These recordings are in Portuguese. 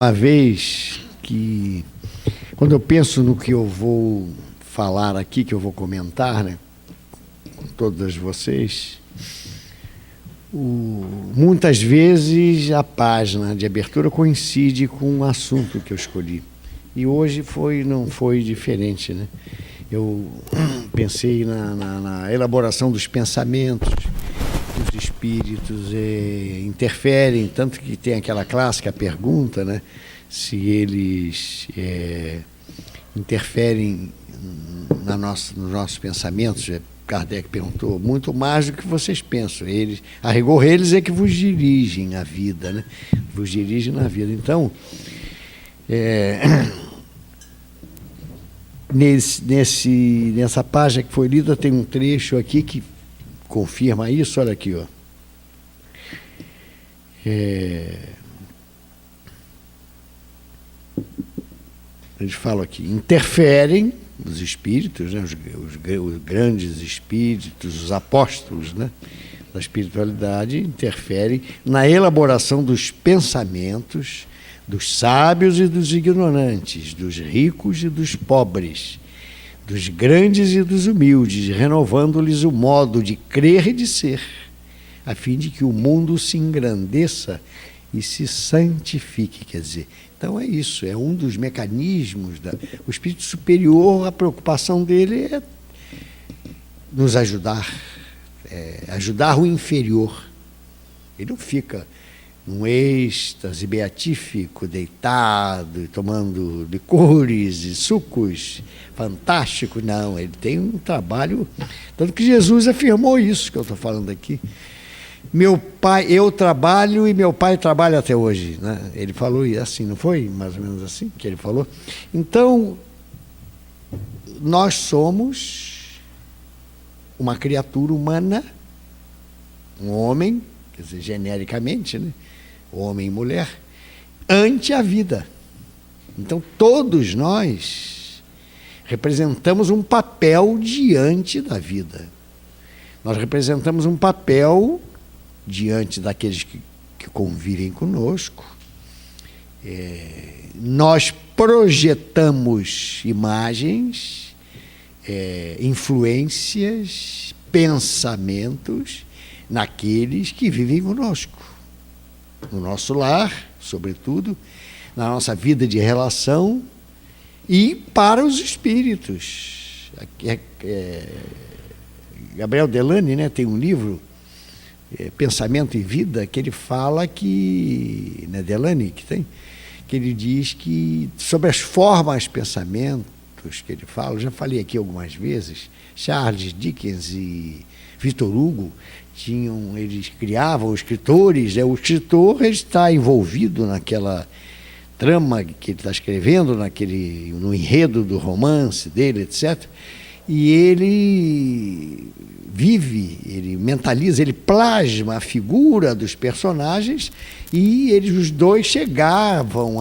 Uma vez que, quando eu penso no que eu vou falar aqui, que eu vou comentar, né, com todas vocês, muitas vezes a página de abertura coincide com o assunto que eu escolhi. E hoje não foi diferente, né? Eu pensei na elaboração dos pensamentos, os espíritos interferem, tanto que tem aquela clássica pergunta, né, se eles interferem nos nossos pensamentos. Kardec perguntou, muito mais do que vocês pensam. A rigor, eles é que vos dirigem a vida, né? Vos dirigem na vida. Então, nessa página que foi lida, tem um trecho aqui que confirma isso. Olha aqui, ó. Eles falam aqui, interferem os espíritos, né, os grandes espíritos, os apóstolos, né, da espiritualidade, interferem na elaboração dos pensamentos dos sábios e dos ignorantes, dos ricos e dos pobres, dos grandes e dos humildes, renovando-lhes o modo de crer e de ser, a fim de que o mundo se engrandeça e se santifique. Quer dizer, então é isso, é um dos mecanismos. O espírito superior, a preocupação dele é nos ajudar, ajudar o inferior. Ele não fica num êxtase beatífico, deitado, e tomando licores e sucos fantásticos, não. Ele tem um trabalho, tanto que Jesus afirmou isso que eu estou falando aqui. Meu pai, eu trabalho e meu pai trabalha até hoje, né? Ele falou assim, não foi? Mais ou menos assim que ele falou. Então, nós somos uma criatura humana, um homem, quer dizer, genericamente, né? Homem e mulher, ante a vida. Então, todos nós representamos um papel diante da vida. Nós representamos um papel diante daqueles que convivem conosco. Nós projetamos imagens, influências, pensamentos naqueles que vivem conosco, no nosso lar, sobretudo, na nossa vida de relação, e para os espíritos. Gabriel Delany, né, tem um livro, Pensamento e Vida, que ele fala que, né, Delany, que ele diz que sobre as formas pensamentos que ele fala, eu já falei aqui algumas vezes, Charles Dickens e Victor Hugo eles criavam escritores, o escritor está envolvido naquela trama que ele está escrevendo, no enredo do romance dele, etc. E ele vive, ele mentaliza, ele plasma a figura dos personagens, e os dois chegavam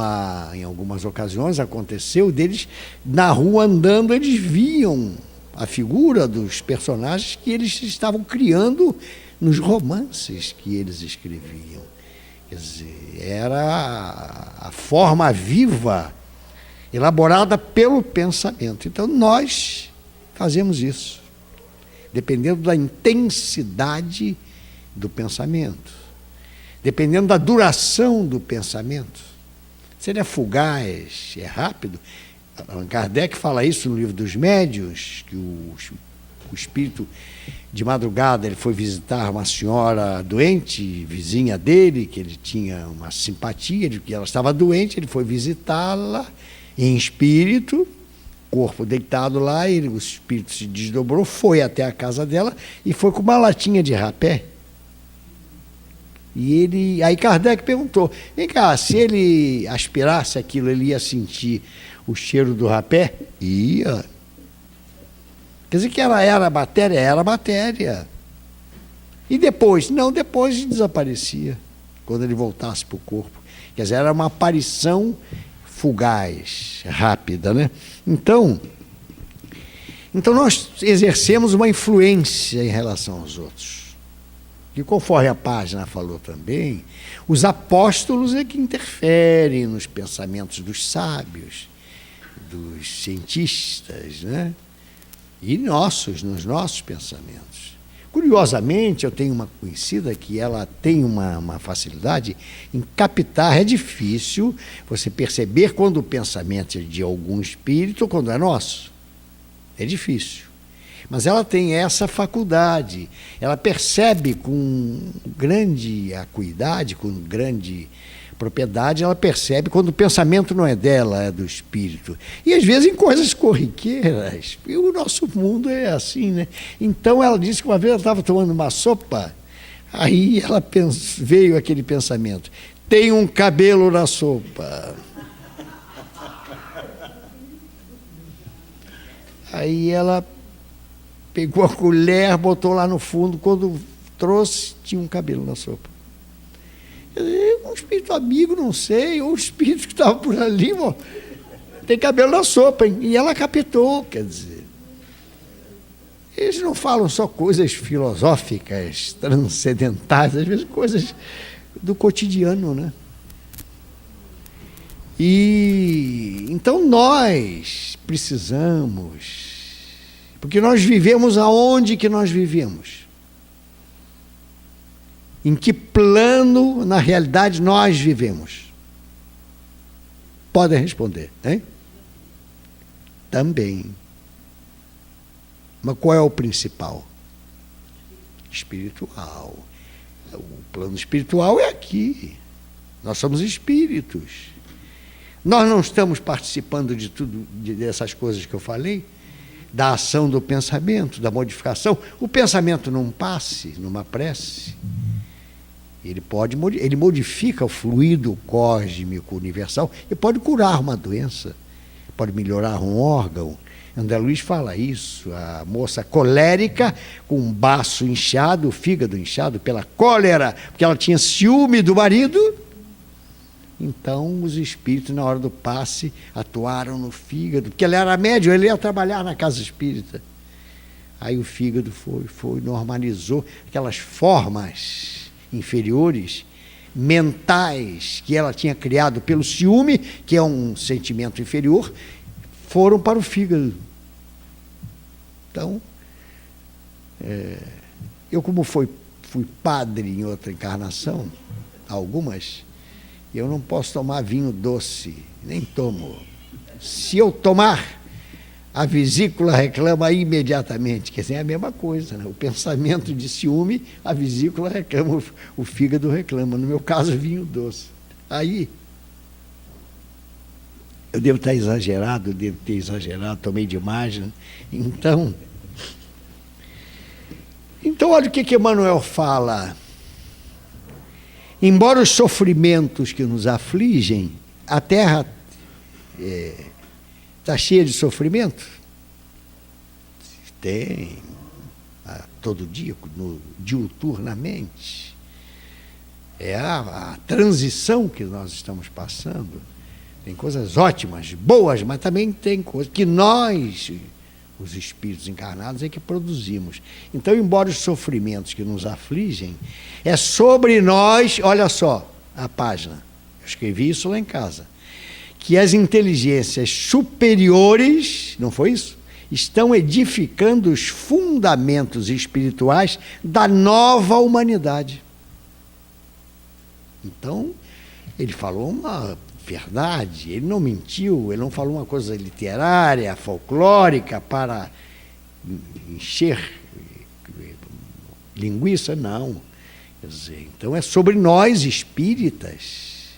em algumas ocasiões, aconteceu deles, na rua andando, eles viam a figura dos personagens que eles estavam criando nos romances que eles escreviam. Quer dizer, era a forma viva, elaborada pelo pensamento. Então, nós fazemos isso, dependendo da intensidade do pensamento, dependendo da duração do pensamento. Se ele é fugaz, é rápido. Allan Kardec fala isso no livro dos Médiuns, que o espírito, de madrugada, ele foi visitar uma senhora doente, vizinha dele, que ele tinha uma simpatia, de que ela estava doente, ele foi visitá-la em espírito, corpo deitado lá, o espírito se desdobrou, foi até a casa dela e foi com uma latinha de rapé. E aí Kardec perguntou, vem cá, se ele aspirasse aquilo, ele ia sentir o cheiro do rapé? Ia. Quer dizer que ela era matéria? Era matéria. E depois? Não, depois desaparecia, quando ele voltasse para o corpo. Quer dizer, era uma aparição fugaz, rápida, né? Então nós exercemos uma influência em relação aos outros. que, conforme a página falou também, os apóstolos é que interferem nos pensamentos dos sábios, dos cientistas, né? E nos nossos pensamentos. Curiosamente, eu tenho uma conhecida que ela tem uma facilidade em captar. É difícil você perceber quando o pensamento é de algum espírito ou quando é nosso. É difícil. Mas ela tem essa faculdade. Ela percebe com grande acuidade, com grande propriedade, ela percebe quando o pensamento não é dela, é do espírito. E às vezes em coisas corriqueiras. E o nosso mundo é assim, né? Então ela disse que uma vez ela estava tomando uma sopa, aí ela veio aquele pensamento: tem um cabelo na sopa. Aí ela pegou a colher, botou lá no fundo, quando trouxe, tinha um cabelo na sopa. Um espírito amigo, não sei, ou um espírito que estava por ali, tem cabelo na sopa, hein? E ela captou, quer dizer. Eles não falam só coisas filosóficas, transcendentais, às vezes coisas do cotidiano, né? E então nós precisamos, porque nós vivemos aonde que nós vivemos? Em que plano, na realidade, nós vivemos? Podem responder, hein? Também. Mas qual é o principal? Espiritual. O plano espiritual é aqui. Nós somos espíritos. Nós não estamos participando de tudo, dessas coisas que eu falei, da ação do pensamento, da modificação. O pensamento num passe, numa prece, ele modifica o fluido cósmico universal e pode curar uma doença, pode melhorar um órgão. André Luiz fala isso, a moça colérica com o baço inchado, o fígado inchado pela cólera, porque ela tinha ciúme do marido. Então os espíritos, na hora do passe, atuaram no fígado, porque ele era médium, ele ia trabalhar na casa espírita. Aí o fígado foi, normalizou aquelas formas inferiores, mentais, que ela tinha criado pelo ciúme, que é um sentimento inferior, foram para o fígado. Então, eu como fui padre em outra encarnação, algumas, eu não posso tomar vinho doce, nem tomo. Se eu tomar, a vesícula reclama imediatamente, quer dizer, é a mesma coisa, né? O pensamento de ciúme, a vesícula reclama, o fígado reclama. No meu caso, vinho doce. Aí, eu devo ter exagerado, tomei demais, né? Então, olha o que Emmanuel fala. Embora os sofrimentos que nos afligem, a Terra está cheia de sofrimento? Tem, todo dia, diuturnamente. É a transição que nós estamos passando. Tem coisas ótimas, boas, mas também tem coisas que nós, os espíritos encarnados, é que produzimos. Então, embora os sofrimentos que nos afligem, é sobre nós, olha só a página, eu escrevi isso lá em casa, que as inteligências superiores, não foi isso? Estão edificando os fundamentos espirituais da nova humanidade. Então, ele falou uma verdade, ele não mentiu, ele não falou uma coisa literária, folclórica, para encher linguiça, não. Quer dizer, então é sobre nós espíritas,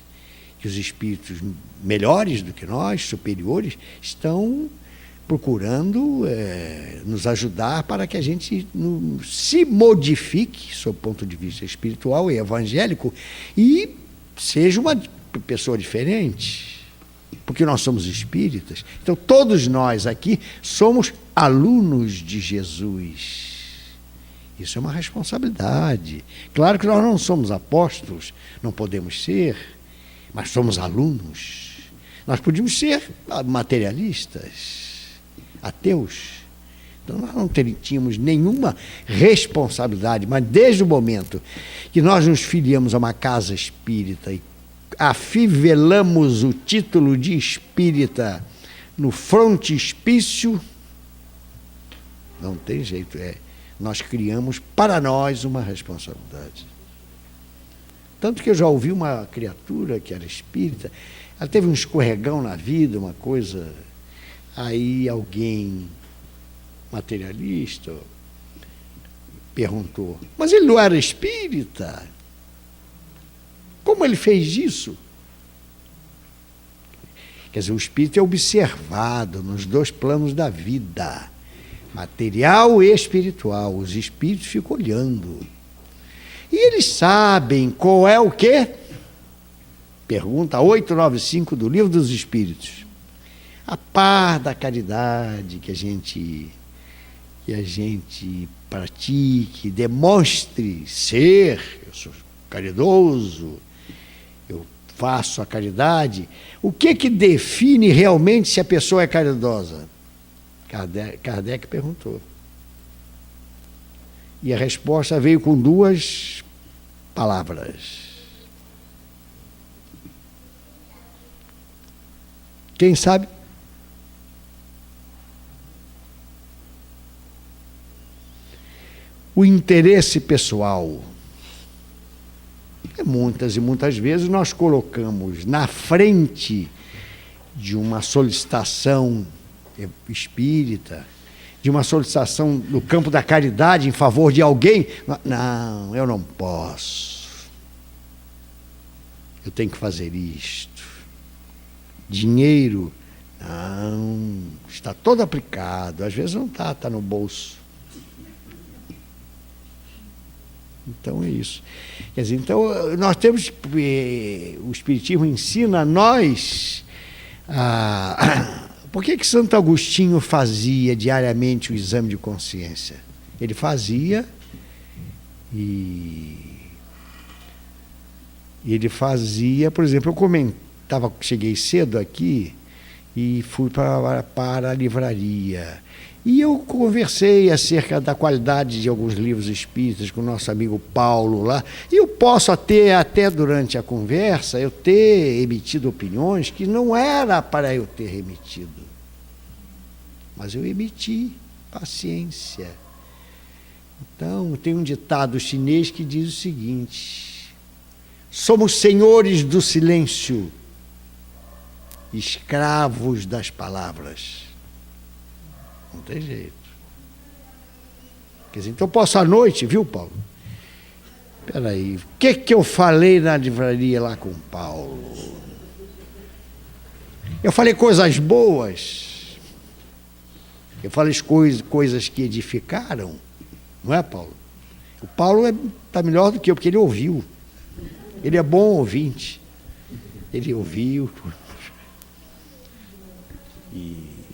que os espíritos melhores do que nós, superiores, estão procurando nos ajudar para que a gente se modifique, sob o ponto de vista espiritual e evangélico, e seja uma pessoa diferente, porque nós somos espíritas. Então todos nós aqui somos alunos de Jesus. Isso é uma responsabilidade. Claro que nós não somos apóstolos, não podemos ser, mas somos alunos. Nós podíamos ser materialistas, ateus, Então, nós não tínhamos nenhuma responsabilidade, mas desde o momento que nós nos filiamos a uma casa espírita e afivelamos o título de espírita no frontispício, não tem jeito, nós criamos para nós uma responsabilidade. Tanto que eu já ouvi uma criatura que era espírita, ela teve um escorregão na vida, uma coisa, aí alguém materialista perguntou, mas ele não era espírita? Como ele fez isso? Quer dizer, o espírito é observado nos dois planos da vida, material e espiritual. Os espíritos ficam olhando. E eles sabem qual é o quê? Pergunta 895 do Livro dos Espíritos. A par da caridade que a gente pratique, demonstre ser, eu sou caridoso, eu faço a caridade. O que define realmente se a pessoa é caridosa? Kardec perguntou. E a resposta veio com duas palavras. Quem sabe? O interesse pessoal. Muitas e muitas vezes nós colocamos na frente de uma solicitação espírita, de uma solicitação no campo da caridade em favor de alguém. Não, eu não posso. Eu tenho que fazer isto. Dinheiro, não, está todo aplicado. Às vezes não está, está no bolso. Então é isso. Quer dizer, então nós temos, o Espiritismo ensina a nós, por que Santo Agostinho fazia diariamente o exame de consciência? Ele fazia por exemplo, cheguei cedo aqui e fui para a livraria. E eu conversei acerca da qualidade de alguns livros espíritas com o nosso amigo Paulo lá. E eu posso até durante a conversa, eu ter emitido opiniões que não era para eu ter emitido. Mas eu emiti, paciência. Então, tem um ditado chinês que diz o seguinte: somos senhores do silêncio, escravos das palavras. Não tem jeito. Quer dizer, então eu posso à noite, viu, Paulo? Espera aí, o que eu falei na livraria lá com o Paulo? Eu falei coisas boas. Eu falei coisas que edificaram. Não é, Paulo? O Paulo está melhor do que eu, porque ele ouviu. Ele é bom ouvinte. Ele ouviu.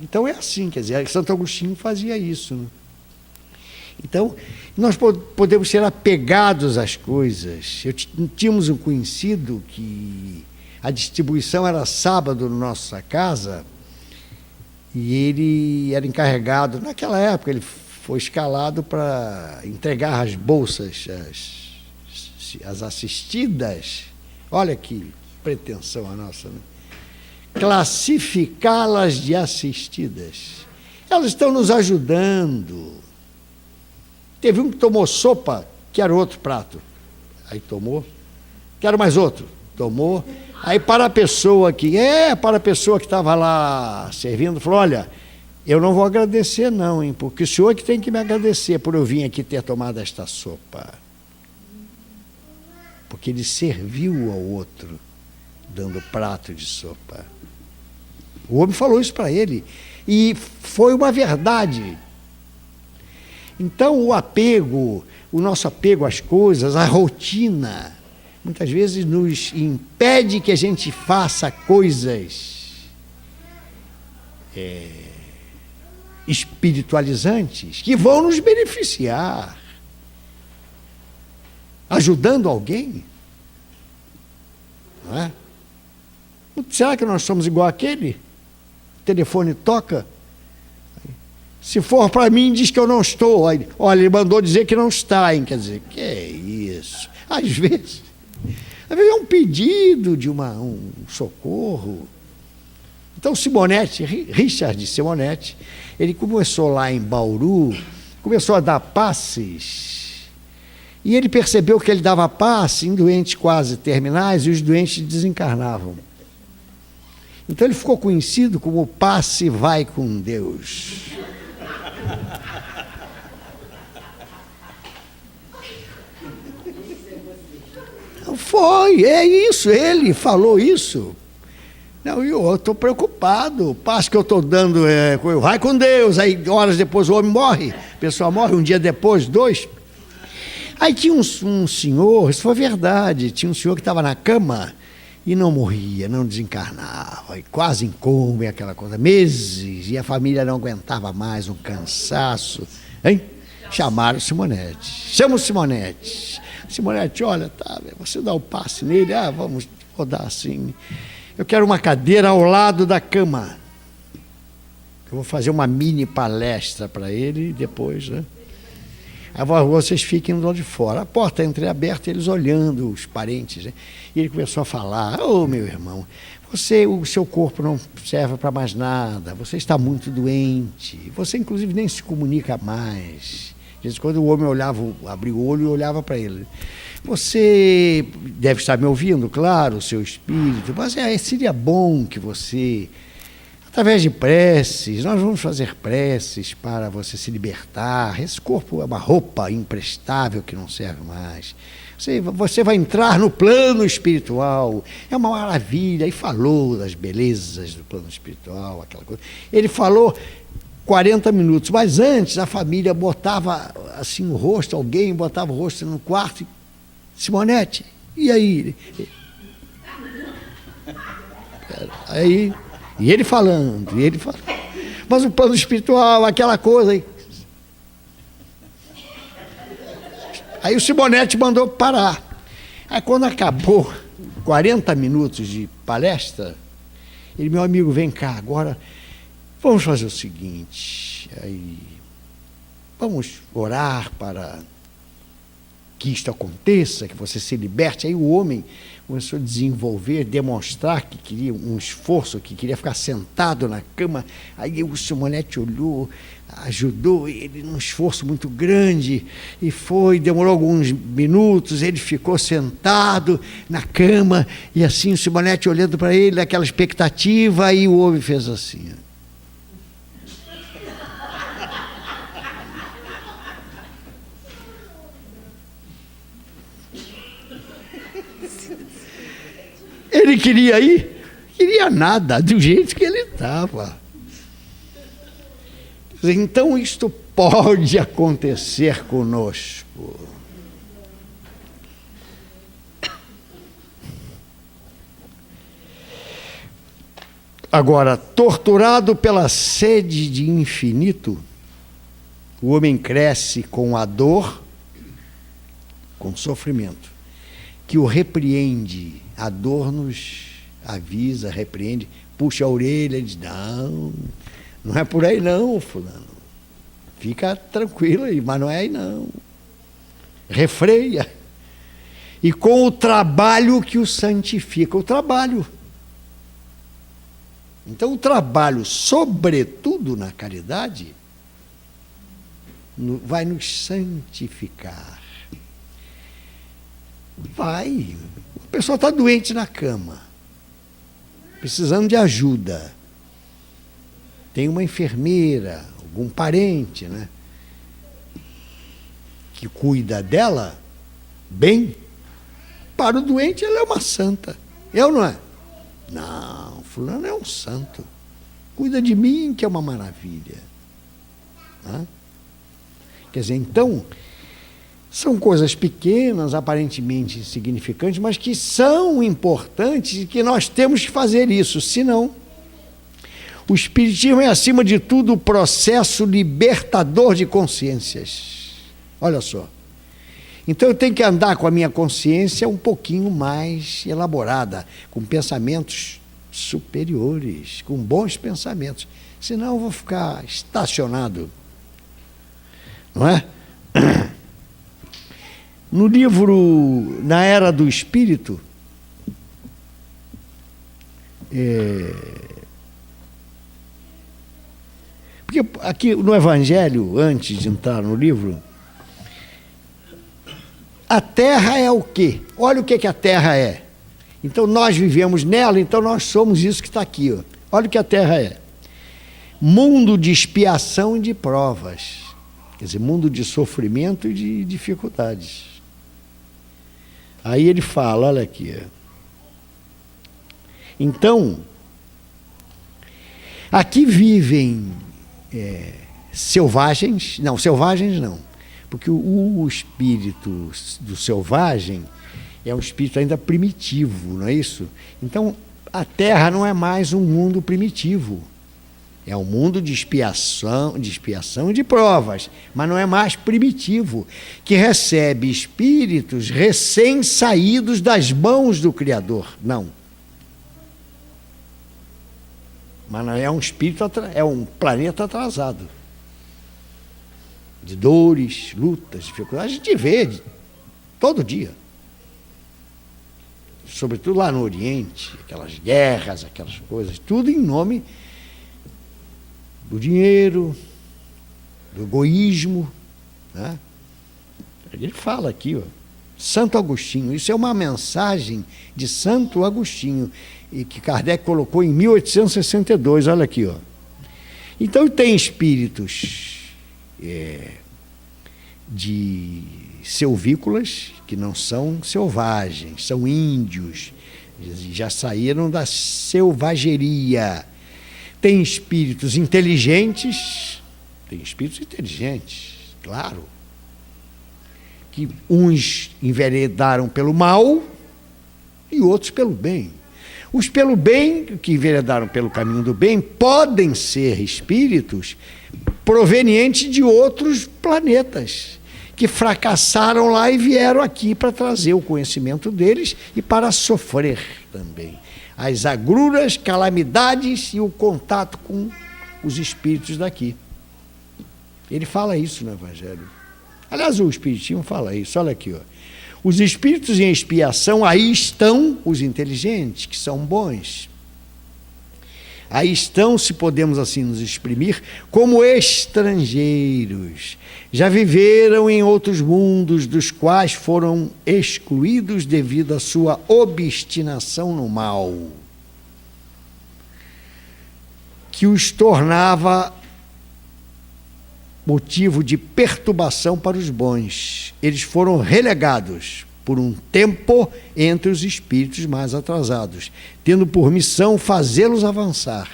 Então é assim, quer dizer, Santo Agostinho fazia isso. Né? Então, nós podemos ser apegados às coisas. Tínhamos um conhecido que a distribuição era sábado na nossa casa e ele era encarregado, naquela época ele foi escalado para entregar as bolsas, as assistidas. Olha que pretensão a nossa, né? Classificá-las de assistidas. Elas estão nos ajudando. Teve um que tomou sopa, quero outro prato. Aí tomou. Quero mais outro. Tomou. Aí para a pessoa que estava lá servindo, falou, olha, eu não vou agradecer não, hein, porque o senhor é que tem que me agradecer por eu vir aqui ter tomado esta sopa. Porque ele serviu ao outro, dando prato de sopa. O homem falou isso para ele. E foi uma verdade. Então, o nosso apego às coisas, a rotina, muitas vezes nos impede que a gente faça coisas espiritualizantes que vão nos beneficiar. Ajudando alguém. Não é? Será que nós somos igual àquele? O telefone toca, Se for para mim, diz que eu não estou. Olha, ele mandou dizer que não está, hein? Quer dizer, que é isso? Às vezes é um pedido de um socorro. Então, Simonetti, Richard Simonetti, ele começou lá em Bauru, começou a dar passes, e ele percebeu que ele dava passe em doentes quase terminais e os doentes desencarnavam. Então ele ficou conhecido como Passe Vai com Deus. Foi, é isso, ele falou isso. Não, eu estou preocupado, o passo que eu estou dando vai com Deus, aí horas depois o homem morre, a pessoa morre, um dia depois, 2. Aí tinha um senhor, isso foi verdade, tinha um senhor que estava na cama e não morria, não desencarnava, e quase em coma, aquela coisa, meses, e a família não aguentava mais, um cansaço, hein? Chamaram o Simonetti, chama o Simonetti. Simonetti, olha, tá, você dá o passe nele, vamos rodar assim. Eu quero uma cadeira ao lado da cama. Eu vou fazer uma mini palestra para ele e depois, né? Aí vocês fiquem do lado de fora. A porta entreaberta, eles olhando, os parentes, né? E ele começou a falar: meu irmão, o seu corpo não serve para mais nada, você está muito doente, você inclusive nem se comunica mais. De vez em quando o homem abria o olho e olhava para ele. Você deve estar me ouvindo, claro, o seu espírito, mas seria bom que você, através de preces, nós vamos fazer preces para você se libertar. Esse corpo é uma roupa imprestável que não serve mais. Você vai entrar no plano espiritual, é uma maravilha. E falou das belezas do plano espiritual, aquela coisa. Ele falou 40 minutos, mas antes a família botava assim o rosto, alguém botava o rosto no quarto. Simonetti, e aí? E ele falando. Mas o plano espiritual, aquela coisa. Aí o Simonetti mandou parar. Aí quando acabou 40 minutos de palestra, ele, meu amigo, vem cá, agora vamos fazer o seguinte, aí vamos orar para que isto aconteça, que você se liberte. Aí o homem começou a desenvolver, demonstrar que queria um esforço, que queria ficar sentado na cama. Aí o Simonetti olhou, ajudou ele num esforço muito grande, e demorou alguns minutos, ele ficou sentado na cama, e assim o Simonetti olhando para ele, naquela expectativa, aí o homem fez assim. Ele queria ir? Queria nada, do jeito que ele estava. Então, isto pode acontecer conosco. Agora, torturado pela sede de infinito, o homem cresce com a dor, com o sofrimento, que o repreende. A dor nos avisa, repreende, puxa a orelha e diz: não é por aí não, fulano. Fica tranquilo aí, mas não é aí não. Refreia. E com o trabalho que o santifica, o trabalho. Então o trabalho, sobretudo na caridade, vai nos santificar. Vai. A pessoa está doente na cama, precisando de ajuda. Tem uma enfermeira, algum parente, né, que cuida dela bem. Para o doente, ela é uma santa. Eu não é? Não, fulano é um santo. Cuida de mim, que é uma maravilha. Quer dizer, então, são coisas pequenas, aparentemente insignificantes, mas que são importantes e que nós temos que fazer isso, senão o Espiritismo é, acima de tudo, o processo libertador de consciências. Olha só. Então eu tenho que andar com a minha consciência um pouquinho mais elaborada, com pensamentos superiores, com bons pensamentos, senão eu vou ficar estacionado. Não é? No livro Na Era do Espírito, porque aqui no Evangelho, antes de entrar no livro, a Terra é o quê? Olha o que a Terra é. Então nós vivemos nela, então nós somos isso que está aqui. Ó. Olha o que a Terra é. Mundo de expiação e de provas. Quer dizer, mundo de sofrimento e de dificuldades. Aí ele fala, olha aqui. Então, aqui vivem selvagens não, porque o espírito do selvagem é um espírito ainda primitivo, não é isso? Então, a Terra não é mais um mundo primitivo. É um mundo de expiação e de provas, mas não é mais primitivo, que recebe espíritos recém-saídos das mãos do Criador. Não. Mas não é um espírito, é um planeta atrasado. De dores, lutas, dificuldades, a gente vê todo dia. Sobretudo lá no Oriente, aquelas guerras, aquelas coisas, tudo em nome do dinheiro, do egoísmo. Né? Ele fala aqui, ó, Santo Agostinho, isso é uma mensagem de Santo Agostinho, e que Kardec colocou em 1862, olha aqui. Ó. Então tem espíritos de selvícolas, que não são selvagens, são índios, já saíram da selvageria. Tem espíritos inteligentes, claro, que uns enveredaram pelo mal e outros pelo bem. Os pelo bem, que enveredaram pelo caminho do bem, podem ser espíritos provenientes de outros planetas, que fracassaram lá e vieram aqui para trazer o conhecimento deles e para sofrer também as agruras, calamidades e o contato com os espíritos daqui. Ele fala isso no Evangelho. Aliás, o Espiritismo fala isso, olha aqui. Ó. Os espíritos em expiação, aí estão os inteligentes, que são bons. Aí estão, se podemos assim nos exprimir, como estrangeiros. Já viveram em outros mundos, dos quais foram excluídos devido à sua obstinação no mal, que os tornava motivo de perturbação para os bons. Eles foram relegados por um tempo entre os espíritos mais atrasados, tendo por missão fazê-los avançar,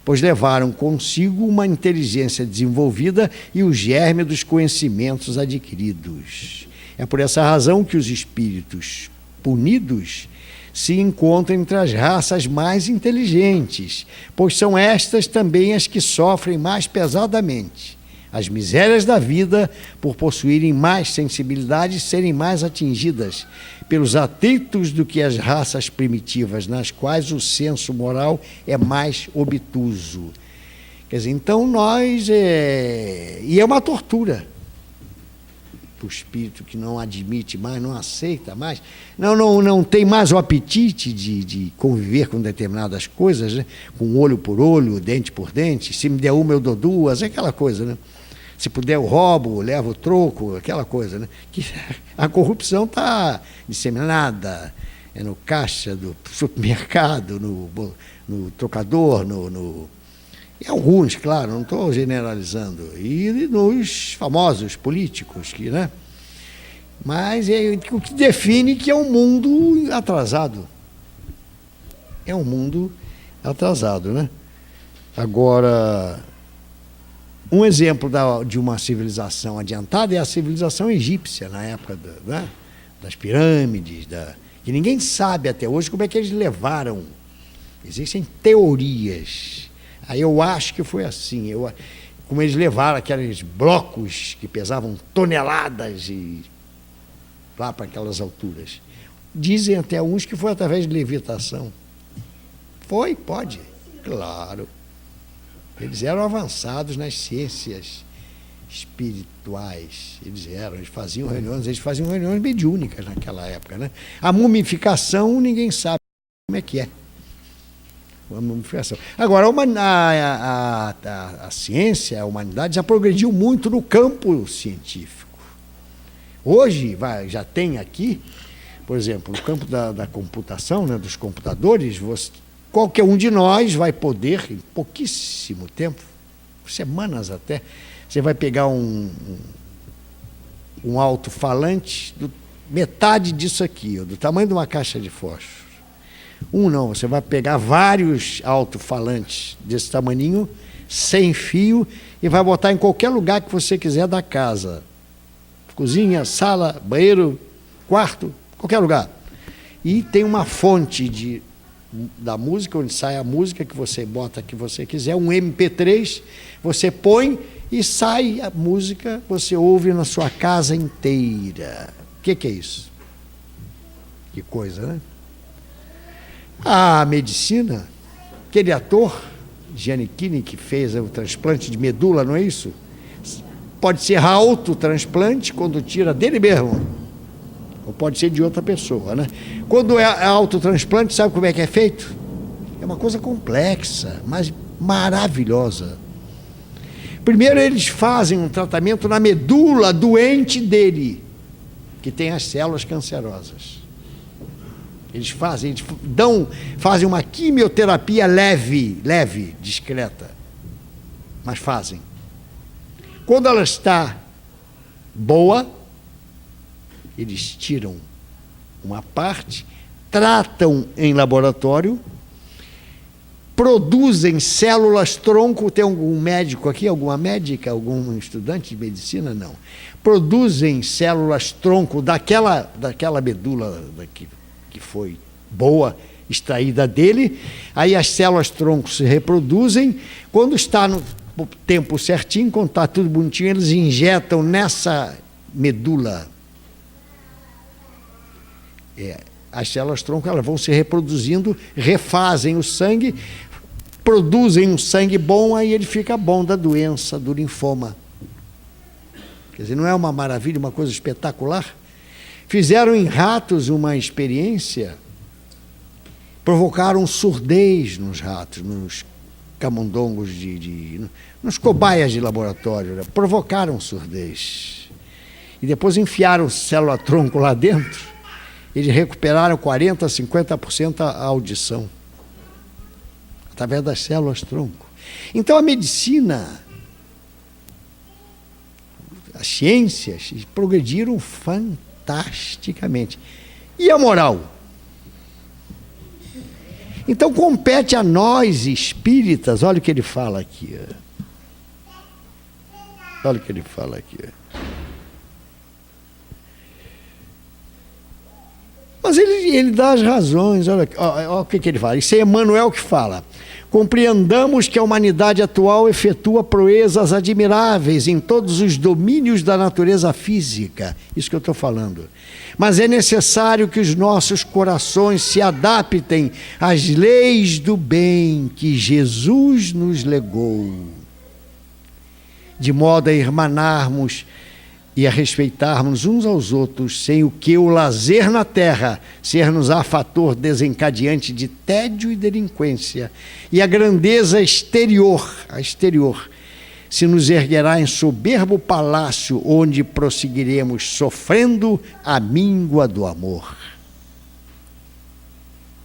pois levaram consigo uma inteligência desenvolvida e o germe dos conhecimentos adquiridos. É por essa razão que os espíritos punidos se encontram entre as raças mais inteligentes, pois são estas também as que sofrem mais pesadamente as misérias da vida, por possuírem mais sensibilidade e serem mais atingidas pelos atritos do que as raças primitivas, nas quais o senso moral é mais obtuso. Quer dizer, então nós... E é uma tortura para o espírito que não admite mais, não aceita mais, não tem mais o apetite de conviver com determinadas coisas, né? Com olho por olho, dente por dente, se me der uma eu dou duas, aquela coisa, né? Se puder eu roubo, levo o troco, aquela coisa, né? Que a corrupção está disseminada no caixa do supermercado, no trocador, e alguns, claro, não estou generalizando, e nos famosos políticos, né? Mas é o que define que é um mundo atrasado. É um mundo atrasado, né? Agora, um exemplo de uma civilização adiantada é a civilização egípcia, na época das pirâmides, que ninguém sabe até hoje como é que eles levaram. Existem teorias. Aí eu acho que foi assim, como eles levaram aqueles blocos que pesavam toneladas lá para aquelas alturas. Dizem até uns que foi através de levitação. Pode, claro. Eles eram avançados nas ciências espirituais. Eles faziam reuniões mediúnicas naquela época, né? A mumificação, ninguém sabe como é que é. A mumificação. Agora, a ciência, a humanidade já progrediu muito no campo científico. Hoje, já tem aqui, por exemplo, no campo da computação, né, dos computadores, qualquer um de nós vai poder, em pouquíssimo tempo, semanas até, você vai pegar um alto-falante, metade disso aqui, do tamanho de uma caixa de fósforo. Não, você vai pegar vários alto-falantes desse tamaninho, sem fio, e vai botar em qualquer lugar que você quiser da casa. Cozinha, sala, banheiro, quarto, qualquer lugar. E tem uma fonte da música, onde sai a música que você bota que você quiser, um MP3, você põe e sai a música, você ouve na sua casa inteira. O que é isso? Que coisa, né? A medicina, aquele ator, Giannichini, que fez o transplante de medula, não é isso? Pode ser autotransplante quando tira dele mesmo, ou pode ser de outra pessoa, né? Quando é autotransplante, sabe como é que é feito? É uma coisa complexa, mas maravilhosa. Primeiro eles fazem um tratamento na medula doente dele, que tem as células cancerosas. Eles fazem uma quimioterapia leve, discreta, mas fazem. Quando ela está boa, eles tiram uma parte, tratam em laboratório, produzem células-tronco. Tem algum médico aqui, alguma médica, algum estudante de medicina? Não. Produzem células-tronco daquela medula que foi boa, extraída dele. Aí as células-tronco se reproduzem. Quando está no tempo certinho, quando está tudo bonitinho, eles injetam nessa medula. As células-tronco, elas vão se reproduzindo, refazem o sangue, produzem um sangue bom, aí ele fica bom da doença, do linfoma. Quer dizer, não é uma maravilha, uma coisa espetacular? Fizeram em ratos uma experiência, provocaram surdez nos ratos, nos camundongos, nos cobaias de laboratório, né? Provocaram surdez. E depois enfiaram célula-tronco lá dentro. Eles recuperaram 40% a 50% a audição, através das células-tronco. Então a medicina, as ciências progrediram fantasticamente. E a moral? Então compete a nós espíritas, olha o que ele fala aqui. Olha o que ele fala aqui. Mas ele dá as razões, olha o que ele fala. Isso é Emmanuel que fala. Compreendamos que a humanidade atual efetua proezas admiráveis em todos os domínios da natureza física. Isso que eu estou falando. Mas é necessário que os nossos corações se adaptem às leis do bem que Jesus nos legou, de modo a irmanarmos e a respeitarmos uns aos outros, sem o que o lazer na terra ser-nos-á fator desencadeante de tédio e delinquência, e a grandeza exterior se nos erguerá em soberbo palácio, onde prosseguiremos sofrendo a míngua do amor.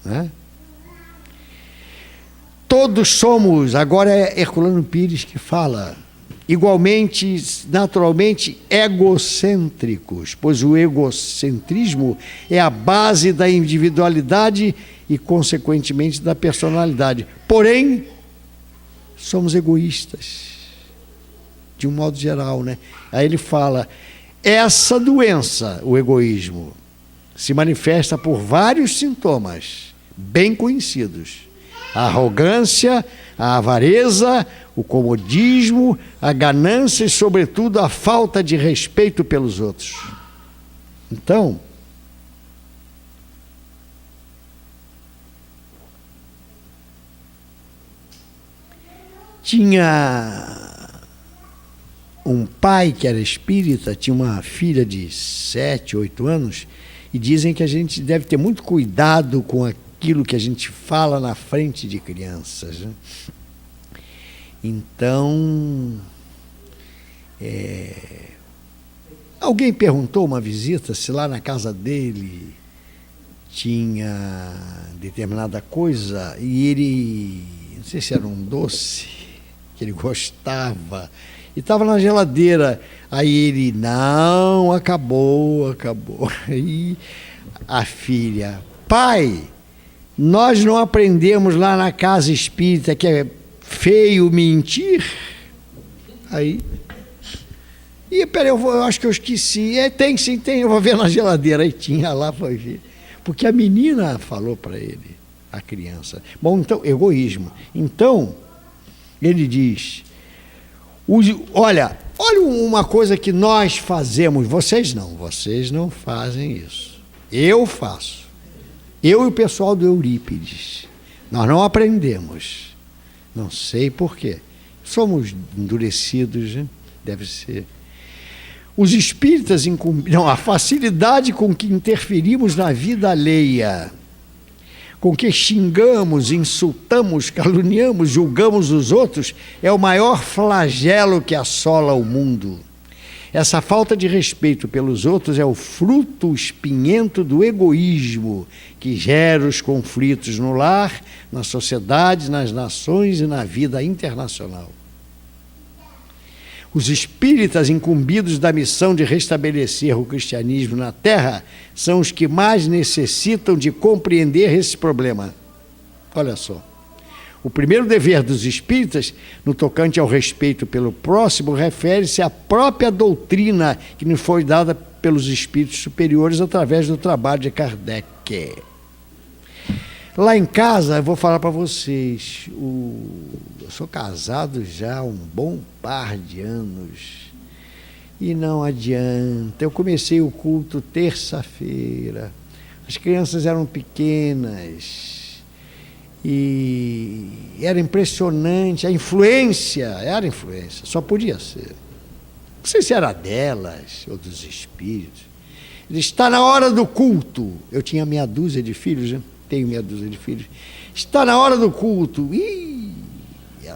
Né? Todos somos, agora é Herculano Pires que fala, igualmente, naturalmente, egocêntricos, pois o egocentrismo é a base da individualidade e, consequentemente, da personalidade. Porém, somos egoístas, de um modo geral, né? Aí ele fala, essa doença, o egoísmo, se manifesta por vários sintomas bem conhecidos. A arrogância, a avareza, o comodismo, a ganância e, sobretudo, a falta de respeito pelos outros. Então, Tinha um pai que era espírita, tinha uma filha de 7, 8 anos, e dizem que a gente deve ter muito cuidado com aquilo que a gente fala na frente de crianças, né? Então, alguém perguntou uma visita se lá na casa dele tinha determinada coisa, e ele, não sei se era um doce que ele gostava, e estava na geladeira. Aí ele, não, acabou. Aí a filha, pai, nós não aprendemos lá na casa espírita que é feio mentir? Aí, peraí, eu acho que eu esqueci. Tem, eu vou ver na geladeira. Aí tinha lá, foi ver. Porque a menina falou para ele, a criança. Bom, então, egoísmo. Então, ele diz, olha uma coisa que nós fazemos, vocês não fazem isso. Eu faço. Eu e o pessoal do Eurípides. Nós não aprendemos. Não sei por quê. Somos endurecidos, né? Deve ser. Os espíritas a facilidade com que interferimos na vida alheia, com que xingamos, insultamos, caluniamos, julgamos os outros, é o maior flagelo que assola o mundo. Essa falta de respeito pelos outros é o fruto espinhento do egoísmo que gera os conflitos no lar, na sociedade, nas nações e na vida internacional. Os espíritas incumbidos da missão de restabelecer o cristianismo na Terra são os que mais necessitam de compreender esse problema. Olha só. O primeiro dever dos espíritas, no tocante ao respeito pelo próximo, refere-se à própria doutrina que nos foi dada pelos espíritos superiores através do trabalho de Kardec. Lá em casa, eu vou falar para vocês, eu sou casado já há um bom par de anos e não adianta. Eu comecei o culto terça-feira, as crianças eram pequenas e era impressionante, a influência, só podia ser. Não sei se era delas ou dos espíritos. Está na hora do culto. Eu tinha meia dúzia de filhos, né? Tenho meia dúzia de filhos. Está na hora do culto.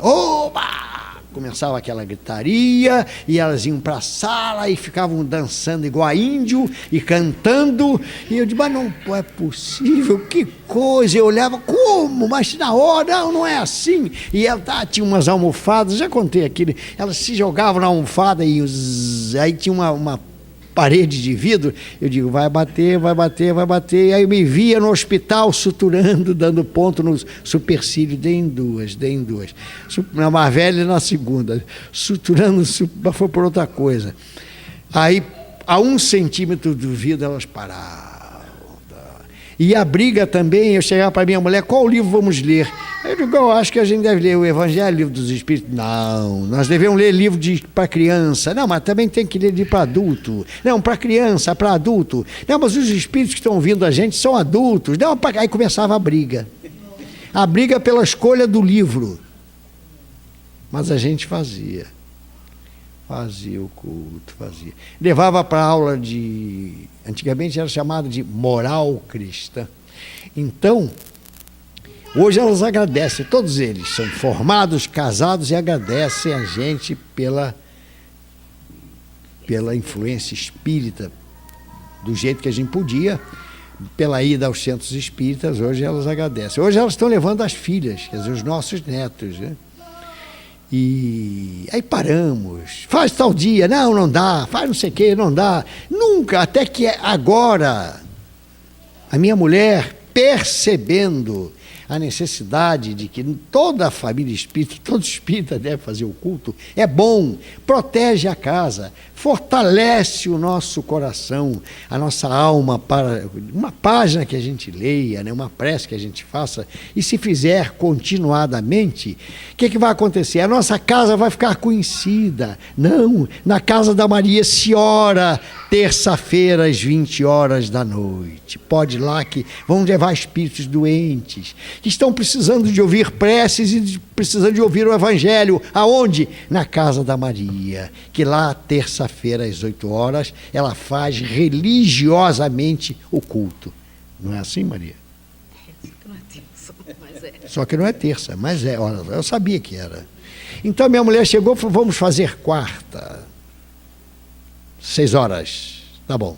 Oba! Começava aquela gritaria, e elas iam para a sala e ficavam dançando igual a índio e cantando. E eu disse, mas não é possível, que coisa. Eu olhava, como? Mas na hora, não é assim. E ela tinha umas almofadas, já contei aquilo. Elas se jogavam na almofada e aí tinha uma parede de vidro. Eu digo, vai bater. E aí eu me via no hospital suturando, dando ponto no supercílio. Dei em duas. Na mais velha e na segunda. Suturando, foi por outra coisa. Aí, a 1 centímetro do vidro, elas paravam. E a briga também, eu chegava para minha mulher, qual livro vamos ler? Eu digo, eu acho que a gente deve ler o Evangelho, livro dos Espíritos. Não, nós devemos ler livro para criança. Não, mas também tem que ler livro para adulto. Não, para criança, para adulto. Não, mas os espíritos que estão ouvindo a gente são adultos. Não, aí começava a briga. A briga pela escolha do livro. Mas a gente fazia o culto, levava para a aula antigamente era chamado de moral cristã. Então, hoje elas agradecem, todos eles são formados, casados e agradecem a gente pela influência espírita, do jeito que a gente podia, pela ida aos centros espíritas. Hoje elas agradecem. Hoje elas estão levando as filhas, quer dizer, os nossos netos, né? E aí paramos, faz tal dia, não dá, faz não sei o que, não dá, nunca, até que agora, a minha mulher, percebendo a necessidade de que toda a família espírita, todo espírita deve fazer o culto, é bom, protege a casa, fortalece o nosso coração, a nossa alma, para uma página que a gente leia, né, uma prece que a gente faça, e se fizer continuadamente, o que vai acontecer? A nossa casa vai ficar conhecida. Não, na casa da Maria se ora terça-feira às 20 horas da noite. Pode ir lá que vão levar espíritos doentes. que estão precisando de ouvir preces e precisando de ouvir o Evangelho. Aonde? Na casa da Maria, que lá, terça-feira, às 8 horas, ela faz religiosamente o culto. Não é assim, Maria? Só que não é terça, mas é. Olha, eu sabia que era. Então minha mulher chegou e falou, vamos fazer quarta. 6 horas. Tá bom.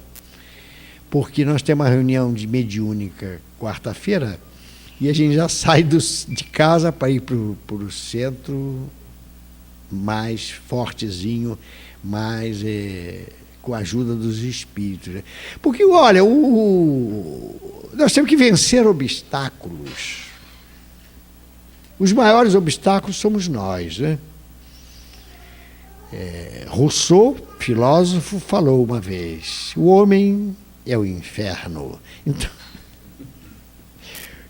Porque nós temos uma reunião de mediúnica quarta-feira e a gente já sai de casa para ir para o centro mais fortezinho, mais com a ajuda dos espíritos. Né? Porque, olha, nós temos que vencer obstáculos. Os maiores obstáculos somos nós. Né? Rousseau, filósofo, falou uma vez, o homem é o inferno. Então,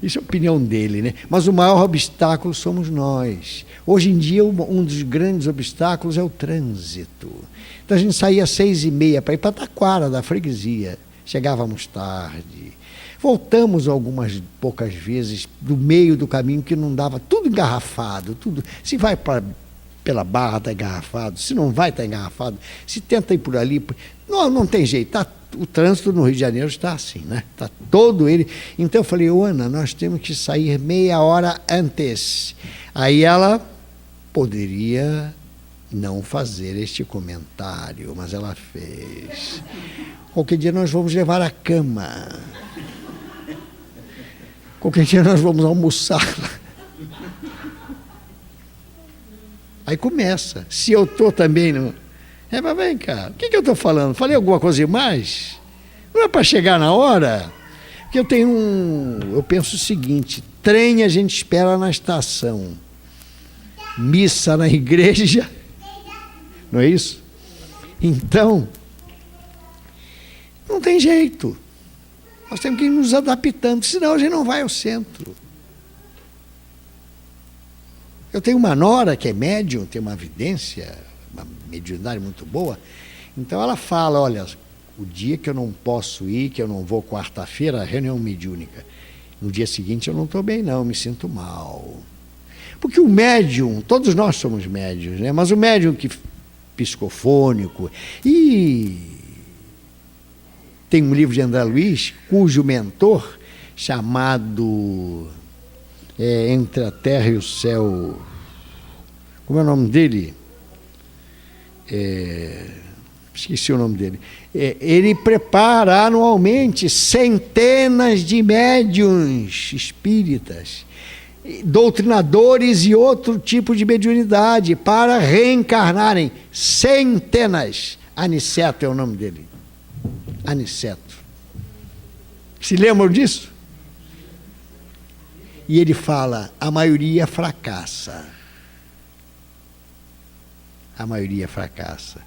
isso é a opinião dele, né? Mas o maior obstáculo somos nós. Hoje em dia, um dos grandes obstáculos é o trânsito. Então a gente saía às 6h30 para ir para Taquara, da freguesia. Chegávamos tarde. Voltamos algumas poucas vezes do meio do caminho que não dava, tudo engarrafado, tudo. Se vai pela Barra está engarrafado, se não vai está engarrafado, se tenta ir por ali, não tem jeito, o trânsito no Rio de Janeiro está assim, né? Está todo ele. Então eu falei, Ana, nós temos que sair meia hora antes. Aí ela poderia não fazer este comentário, mas ela fez. Qualquer dia nós vamos levar a cama. Qualquer dia nós vamos almoçar. Aí começa. Se eu estou também no... mas vem cá, o que eu estou falando? Falei alguma coisa demais? Não é para chegar na hora? Porque eu penso o seguinte, trem a gente espera na estação, missa na igreja, não é isso? Então, não tem jeito. Nós temos que ir nos adaptando, senão a gente não vai ao centro. Eu tenho uma nora que é médium, tem uma vidência, uma mediunidade muito boa, então ela fala, olha, o dia que eu não posso ir, que eu não vou quarta-feira, reunião mediúnica, no dia seguinte eu não estou bem não, me sinto mal. Porque o médium, todos nós somos médiums, né? Mas o médium psicofônico, e tem um livro de André Luiz, cujo mentor, chamado Entre a Terra e o Céu, como é o nome dele? Esqueci o nome dele. Ele prepara anualmente centenas de médiuns espíritas, doutrinadores e outro tipo de mediunidade para reencarnarem. Centenas. Aniceto é o nome dele. Aniceto. Se lembram disso? E ele fala, a maioria fracassa. A maioria fracassa.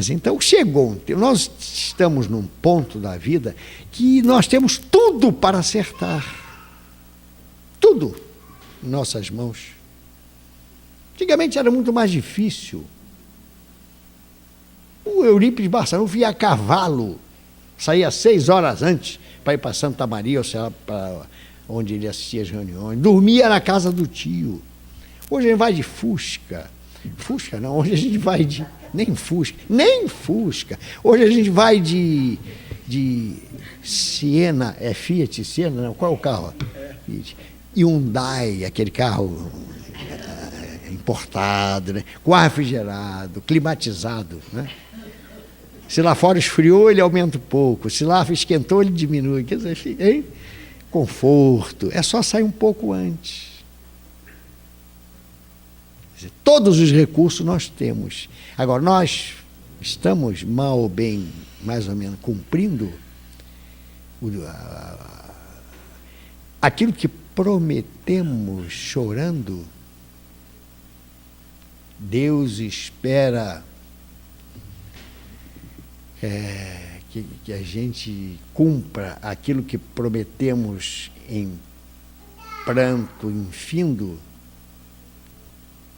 Então chegou, nós estamos num ponto da vida que nós temos tudo para acertar. Tudo em nossas mãos. Antigamente era muito mais difícil. O Eurípides Barçanufo ia a cavalo, saía 6 horas antes para ir para Santa Maria, ou sei lá, para onde ele assistia as reuniões. Dormia na casa do tio. Hoje a gente vai de Fusca. Fusca não, hoje a gente vai de... Nem Fusca. Hoje a gente vai de Siena, Fiat Siena, não, qual é o carro? Hyundai, aquele carro importado, né? Com ar refrigerado, climatizado, né? Se lá fora esfriou, ele aumenta um pouco. Se lá esquentou, ele diminui. Quer dizer, hein? Conforto. É só sair um pouco antes. Quer dizer, todos os recursos nós temos. Agora, nós estamos, mal ou bem, mais ou menos, cumprindo aquilo que prometemos chorando. Deus espera que a gente cumpra aquilo que prometemos em pranto, em findo,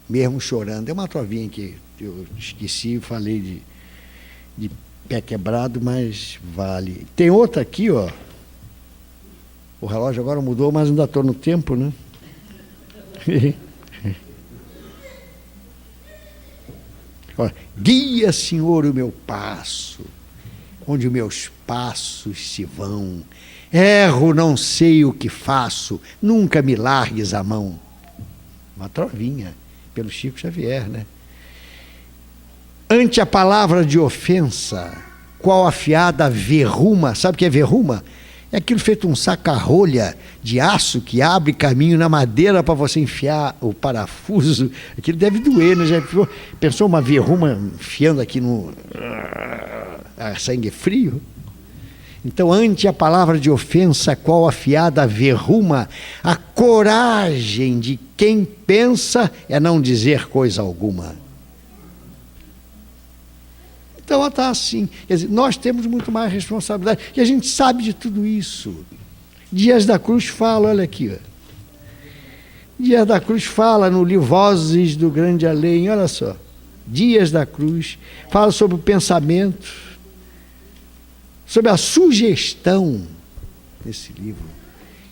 mesmo chorando. É uma trovinha que eu esqueci, falei de pé quebrado, mas vale. Tem outra aqui, ó. O relógio agora mudou, mas ainda estou no tempo, né? Olha, guia, Senhor, o meu passo, onde os meus passos se vão. Erro, não sei o que faço, nunca me largues a mão. Uma trovinha, pelo Chico Xavier, né? Ante a palavra de ofensa, qual afiada verruma, sabe o que é verruma? É aquilo feito um saca-rolha de aço que abre caminho na madeira para você enfiar o parafuso. Aquilo deve doer, né? Já pensou uma verruma enfiando aqui no sangue frio? Então, ante a palavra de ofensa, qual afiada verruma, a coragem de quem pensa é não dizer coisa alguma. Então, ela está assim. Quer dizer, nós temos muito mais responsabilidade. E a gente sabe de tudo isso. Dias da Cruz fala, olha aqui. Ó. Dias da Cruz fala no livro Vozes do Grande Além, olha só. Dias da Cruz fala sobre o pensamento, sobre a sugestão desse livro.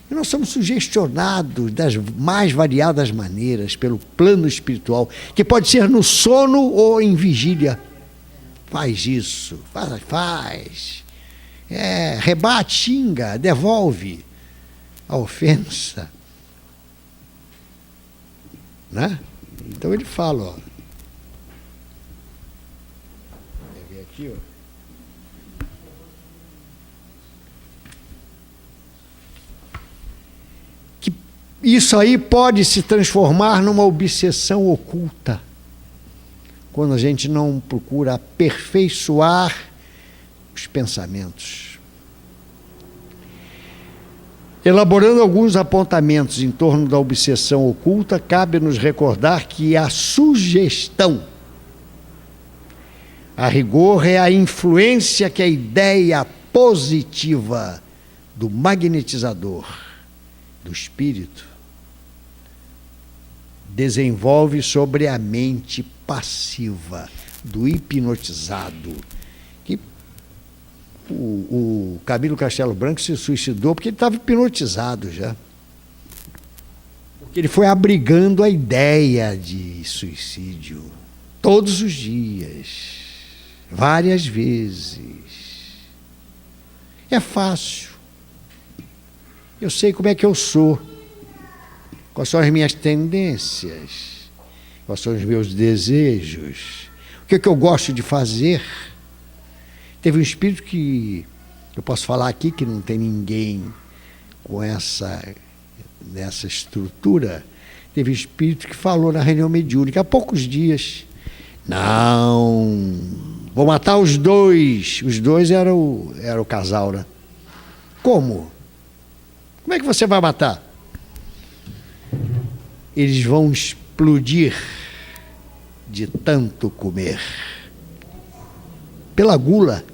E nós somos sugestionados das mais variadas maneiras pelo plano espiritual, que pode ser no sono ou em vigília. Faz isso, faz. Rebate, xinga, devolve a ofensa. Né? Então ele fala, ó. Quer ver aqui, ó? Que isso aí pode se transformar numa obsessão oculta, quando a gente não procura aperfeiçoar os pensamentos. Elaborando alguns apontamentos em torno da obsessão oculta, cabe-nos recordar que a sugestão, a rigor, é a influência que a ideia positiva do magnetizador, do espírito, desenvolve sobre a mente passiva do hipnotizado. Que o Camilo Castelo Branco se suicidou porque ele estava hipnotizado já. Porque ele foi abrigando a ideia de suicídio todos os dias, várias vezes. É fácil. Eu sei como é que eu sou. Quais são as minhas tendências? Quais são os meus desejos? O que é que eu gosto de fazer? Teve um espírito que, eu posso falar aqui, que não tem ninguém com nessa estrutura. Teve um espírito que falou na reunião mediúnica há poucos dias. Não, vou matar os dois. Os dois era o casal, né? Como? Como é que você vai matar? Eles vão explodir de tanto comer. Pela gula,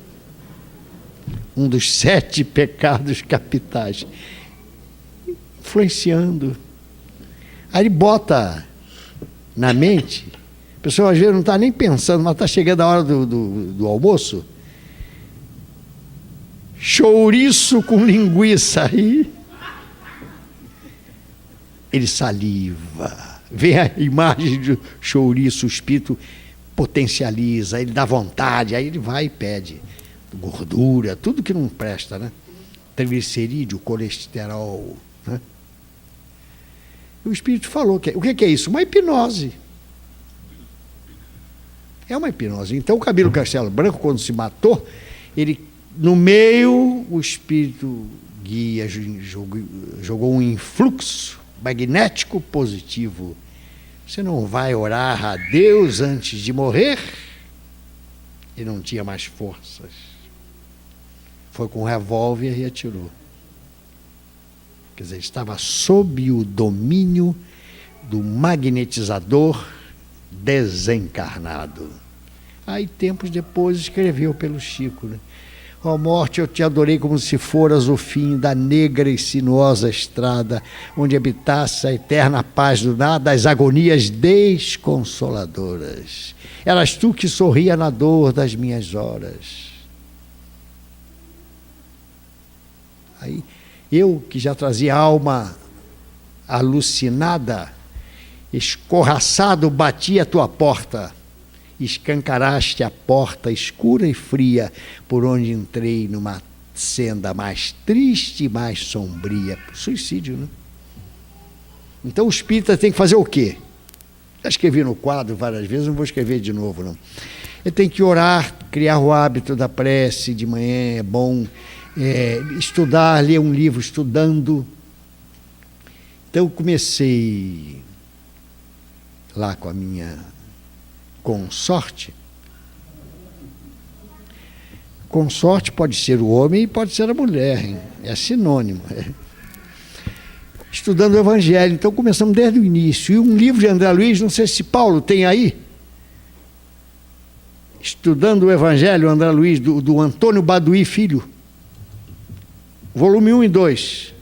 um dos 7 pecados capitais, influenciando. Aí ele bota na mente, a pessoa às vezes não está nem pensando, mas está chegando a hora do almoço, chouriço com linguiça, aí ele saliva, vê a imagem do chouriço, o espírito potencializa, ele dá vontade, aí ele vai e pede gordura, tudo que não presta, né? Triglicerídeo, colesterol, né? E o espírito falou, o que é isso? Uma hipnose. É uma hipnose. Então o Camilo Castelo Branco, quando se matou, ele, no meio, o espírito guia jogou um influxo magnético positivo. Você não vai orar a Deus antes de morrer? Ele não tinha mais forças. Foi com um revólver e atirou. Quer dizer, estava sob o domínio do magnetizador desencarnado. Aí, tempos depois, escreveu pelo Chico, né? Ó morte, eu te adorei como se foras o fim da negra e sinuosa estrada, onde habitasse a eterna paz do nada, as agonias desconsoladoras. Eras tu que sorria na dor das minhas horas. Aí Eu, que já trazia alma alucinada, escorraçado, bati à tua porta. Escancaraste a porta escura e fria, por onde entrei numa senda mais triste e mais sombria. Suicídio, né? Então o espírita tem que fazer o quê? Já escrevi no quadro várias vezes, não vou escrever de novo, não. Ele tem que orar, criar o hábito da prece de manhã, é bom. Estudar, ler um livro estudando. Então eu comecei lá com a minha consorte. Consorte pode ser o homem e pode ser a mulher, hein? É sinônimo. Estudando o Evangelho. Então começamos desde o início. E um livro de André Luiz, não sei se Paulo tem aí. Estudando o Evangelho, André Luiz, do Antônio Baduí Filho. Volume 1 e 2.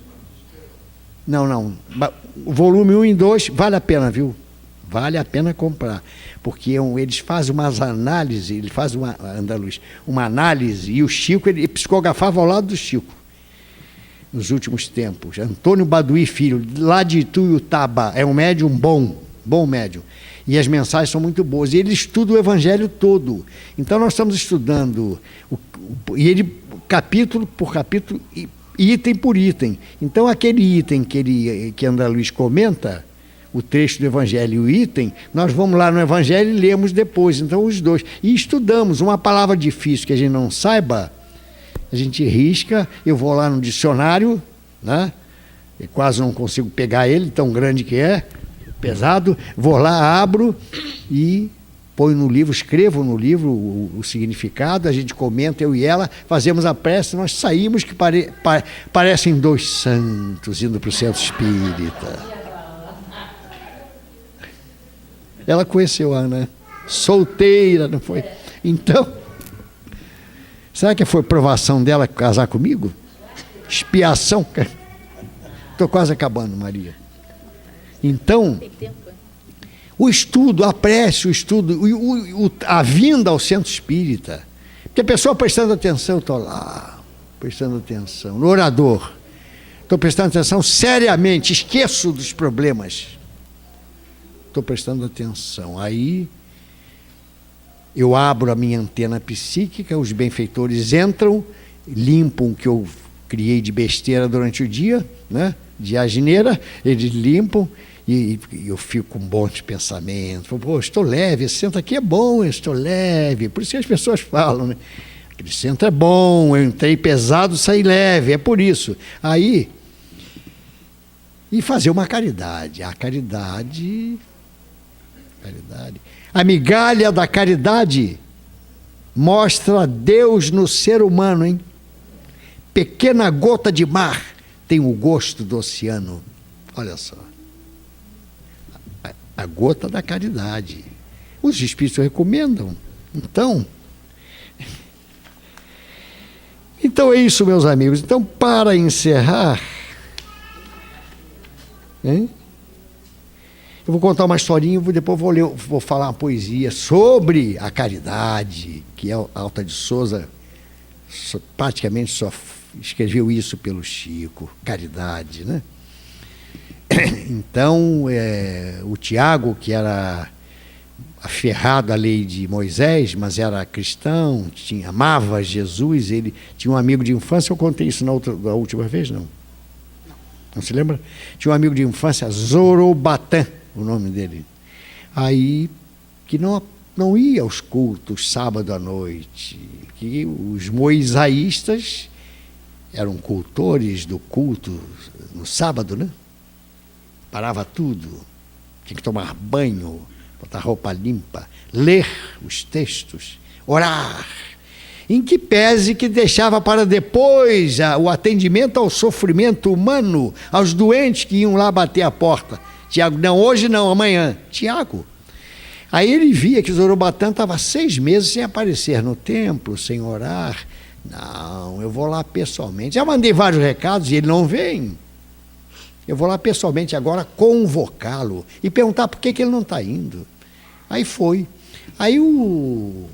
Não. Volume 1 e 2 vale a pena, viu? Vale a pena comprar. Porque eles fazem umas análises, ele faz André Luiz, uma análise, e o Chico, ele psicografava ao lado do Chico. Nos últimos tempos. Antônio Baduí Filho, lá de Ituiutaba, é um médium bom médium. E as mensagens são muito boas. E ele estuda o Evangelho todo. Então nós estamos estudando, e ele, capítulo por capítulo, item por item. Então aquele item que André Luiz comenta, o trecho do Evangelho e o item, nós vamos lá no Evangelho e lemos depois. Então os dois. E estudamos. Uma palavra difícil que a gente não saiba, a gente risca, eu vou lá no dicionário, né? Eu quase não consigo pegar ele, tão grande que é, pesado, vou lá, abro e ponho no livro, escrevo no livro o significado, a gente comenta, eu e ela, fazemos a prece, nós saímos que parecem dois santos indo para o centro espírita. Ela conheceu a Ana, solteira, não foi? Então, será que foi provação dela casar comigo? Expiação? Estou quase acabando, Maria. Então, o estudo, a prece, o estudo, a vinda ao centro espírita. Porque a pessoa prestando atenção, eu estou lá, prestando atenção, no orador. Estou prestando atenção seriamente, esqueço dos problemas. Estou prestando atenção. Aí eu abro a minha antena psíquica, os benfeitores entram, limpam o que eu criei de besteira durante o dia, né? De asneira, eles limpam e eu fico com bons pensamentos. Pô, estou leve, esse centro aqui é bom, eu estou leve. Por isso que as pessoas falam, né? Aquele centro é bom, eu entrei pesado, saí leve, é por isso. Aí, e fazer uma caridade. A caridade. A migalha da caridade mostra Deus no ser humano, hein? Pequena gota de mar tem o gosto do oceano. Olha só. A gota da caridade. Os espíritos recomendam. Então é isso, meus amigos. Então, para encerrar, hein? Eu vou contar uma historinha, depois vou falar uma poesia sobre a caridade, que é Alta de Souza, praticamente só escreveu isso pelo Chico, caridade, né? Então, o Tiago, que era aferrado à lei de Moisés, mas era cristão, amava Jesus, ele tinha um amigo de infância, eu contei isso na última vez, não? Não se lembra? Tinha um amigo de infância, Zorobatan, o nome dele. Aí, que não ia aos cultos sábado à noite, que os moisaístas eram cultores do culto no sábado, né? Parava tudo, tinha que tomar banho, botar roupa limpa, ler os textos, orar, em que pese que deixava para depois o atendimento ao sofrimento humano, aos doentes que iam lá bater a porta. Tiago, não, hoje não, amanhã. Tiago. Aí ele via que Zorobatan estava 6 meses sem aparecer no templo, sem orar. Não, eu vou lá pessoalmente. Já mandei vários recados e ele não vem. Eu vou lá pessoalmente agora convocá-lo e perguntar por que ele não está indo. Aí foi. Aí o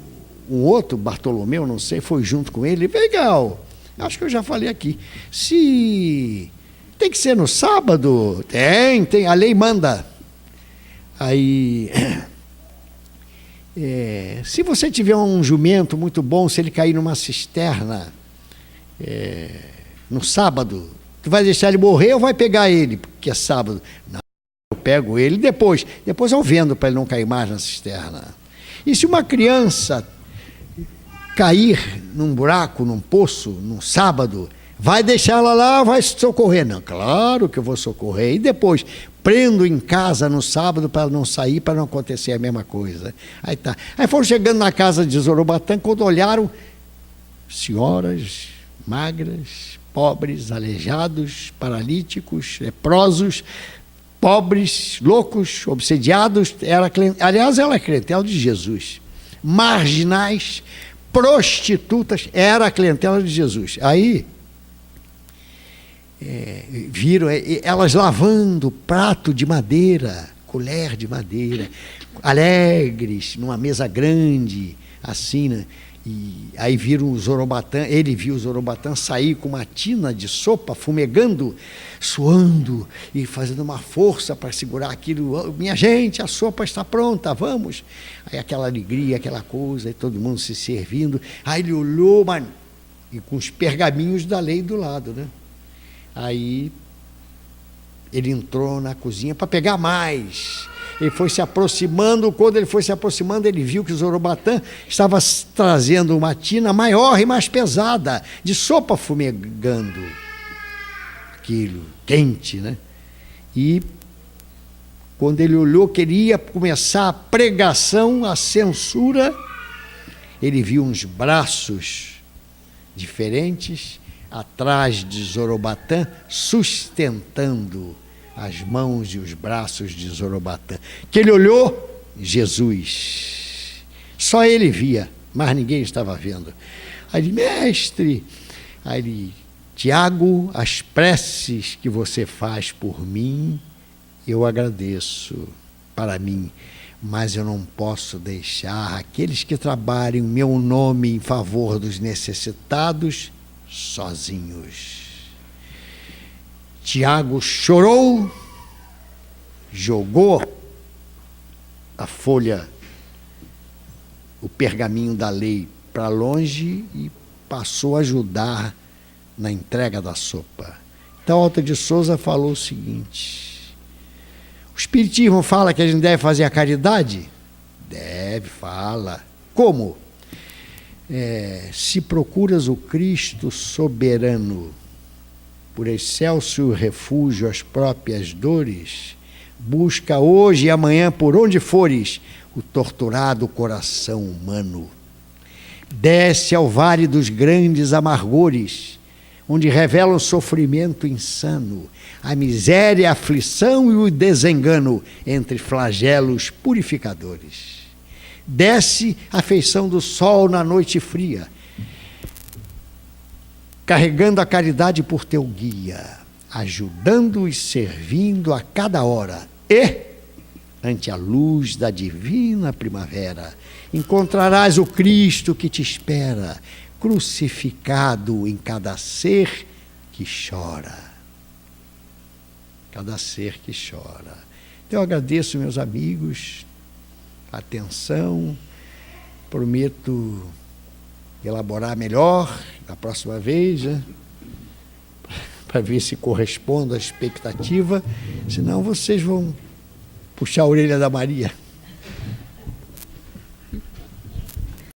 outro, Bartolomeu, não sei, foi junto com ele. Legal. Acho que eu já falei aqui. Se tem que ser no sábado, tem, a lei manda. Aí, se você tiver um jumento muito bom, se ele cair numa cisterna no sábado, tu vai deixar ele morrer ou vai pegar ele, porque é sábado? Não, eu pego ele depois eu vendo para ele não cair mais na cisterna. E se uma criança cair num buraco, num poço, num sábado, vai deixar ela lá, vai socorrer? Não, claro que eu vou socorrer. E depois, prendo em casa no sábado para não sair, para não acontecer a mesma coisa. Aí tá. Aí foram chegando na casa de Zorobatã, quando olharam, senhoras magras, pobres, aleijados, paralíticos, leprosos, pobres, loucos, obsediados. Aliás, ela é clientela de Jesus. Marginais, prostitutas, era a clientela de Jesus. Aí viram elas lavando prato de madeira, colher de madeira, alegres, numa mesa grande, assim, né? E aí viram o Zorobatã, ele viu o Zorobatã sair com uma tina de sopa, fumegando, suando e fazendo uma força para segurar aquilo. Minha gente, a sopa está pronta, vamos. Aí aquela alegria, aquela coisa, e todo mundo se servindo. Aí ele olhou, e com os pergaminhos da lei do lado, né? Aí ele entrou na cozinha para pegar mais. Ele foi se aproximando, quando ele foi se aproximando, ele viu que o Zorobatã estava trazendo uma tina maior e mais pesada, de sopa fumegando. Aquilo, quente, né? E quando ele olhou que ele ia começar a pregação, a censura, ele viu uns braços diferentes atrás de Zorobatã, sustentando as mãos e os braços de Zorobatã. Que ele olhou, Jesus. Só ele via, mas ninguém estava vendo. Aí ele, mestre, aí ele, Tiago, as preces que você faz por mim, eu agradeço para mim, mas eu não posso deixar aqueles que trabalham em meu nome em favor dos necessitados sozinhos. Tiago chorou, jogou a folha, o pergaminho da lei para longe e passou a ajudar na entrega da sopa. Então, Alta de Souza falou o seguinte: o Espiritismo fala que a gente deve fazer a caridade? Deve, fala. Como? Se procuras o Cristo soberano, por excelso refúgio às próprias dores, busca hoje e amanhã, por onde fores, o torturado coração humano. Desce ao vale dos grandes amargores, onde revela o sofrimento insano, a miséria, a aflição e o desengano entre flagelos purificadores. Desce a feição do sol na noite fria, carregando a caridade por teu guia, ajudando e servindo a cada hora. E, ante a luz da divina primavera, encontrarás o Cristo que te espera, crucificado em cada ser que chora. Cada ser que chora. Então eu agradeço, meus amigos, a atenção, prometo elaborar melhor da próxima vez, né? Para ver se corresponde à expectativa, senão vocês vão puxar a orelha da Maria.